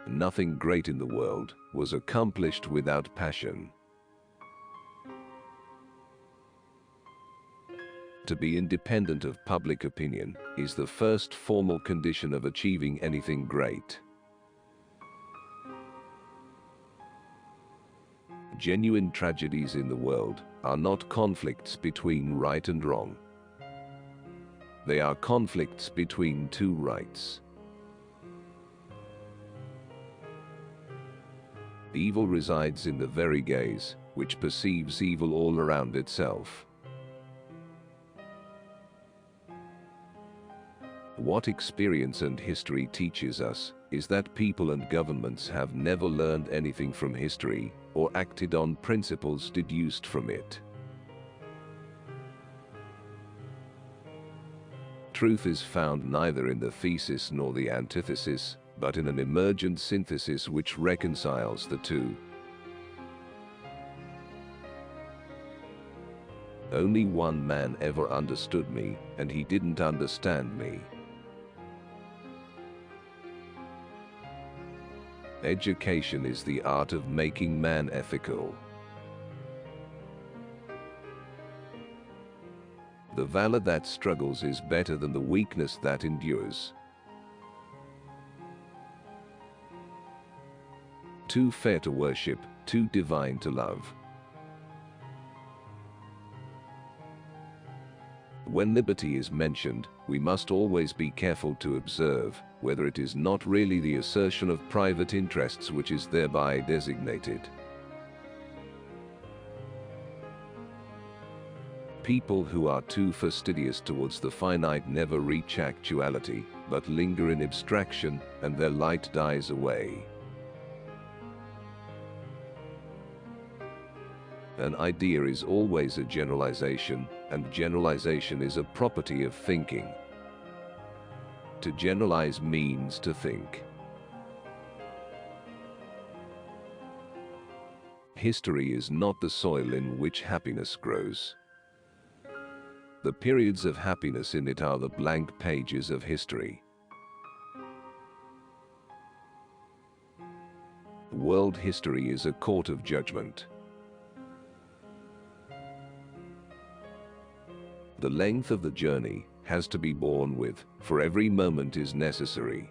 Nothing great in the world was accomplished without passion. To be independent of public opinion is the first formal condition of achieving anything great. Genuine tragedies in the world are not conflicts between right and wrong. They are conflicts between two rights. Evil resides in the very gaze which perceives evil all around itself. What experience and history teaches us is that people and governments have never learned anything from history or acted on principles deduced from it. Truth is found neither in the thesis nor the antithesis, but in an emergent synthesis which reconciles the two. Only one man ever understood me, and he didn't understand me. Education is the art of making man ethical. The valor that struggles is better than the weakness that endures. Too fair to worship, too divine to love. When liberty is mentioned, we must always be careful to observe whether it is not really the assertion of private interests which is thereby designated. People who are too fastidious towards the finite never reach actuality, but linger in abstraction, and their light dies away. An idea is always a generalization, and generalization is a property of thinking. To generalize means to think. History is not the soil in which happiness grows. The periods of happiness in it are the blank pages of history. World history is a court of judgment. The length of the journey has to be borne with, for every moment is necessary.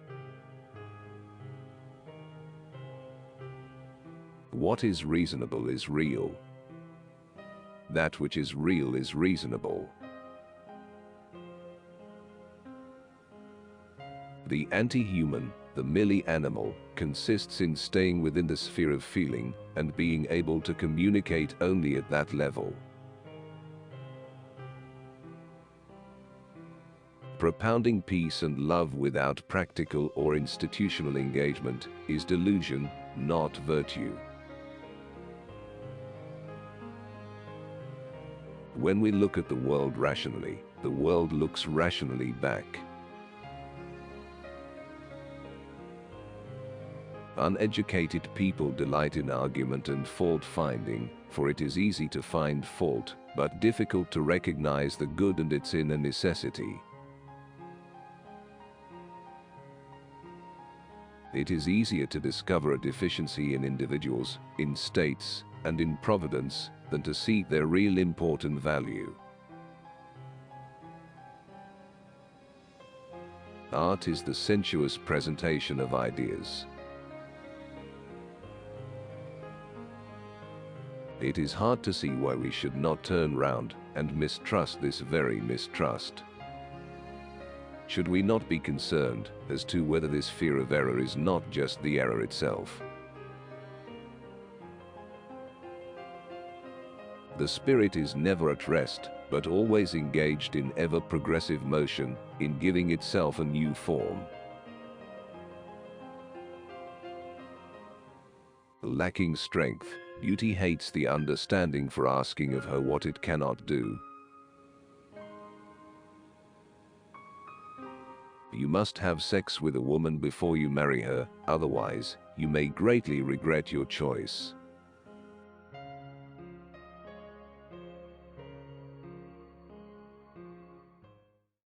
What is reasonable is real. That which is real is reasonable. The anti-human, the merely animal, consists in staying within the sphere of feeling and being able to communicate only at that level. Propounding peace and love without practical or institutional engagement is delusion, not virtue. When we look at the world rationally, the world looks rationally back. Uneducated people delight in argument and fault-finding, for it is easy to find fault, but difficult to recognize the good and its inner necessity. It is easier to discover a deficiency in individuals, in states, and in providence, than to see their real import and value. Art is the sensuous presentation of ideas. It is hard to see why we should not turn round and mistrust this very mistrust. Should we not be concerned as to whether this fear of error is not just the error itself? The spirit is never at rest, but always engaged in ever-progressive motion, in giving itself a new form. Lacking strength, beauty hates the understanding for asking of her what it cannot do. You must have sex with a woman before you marry her, otherwise, you may greatly regret your choice.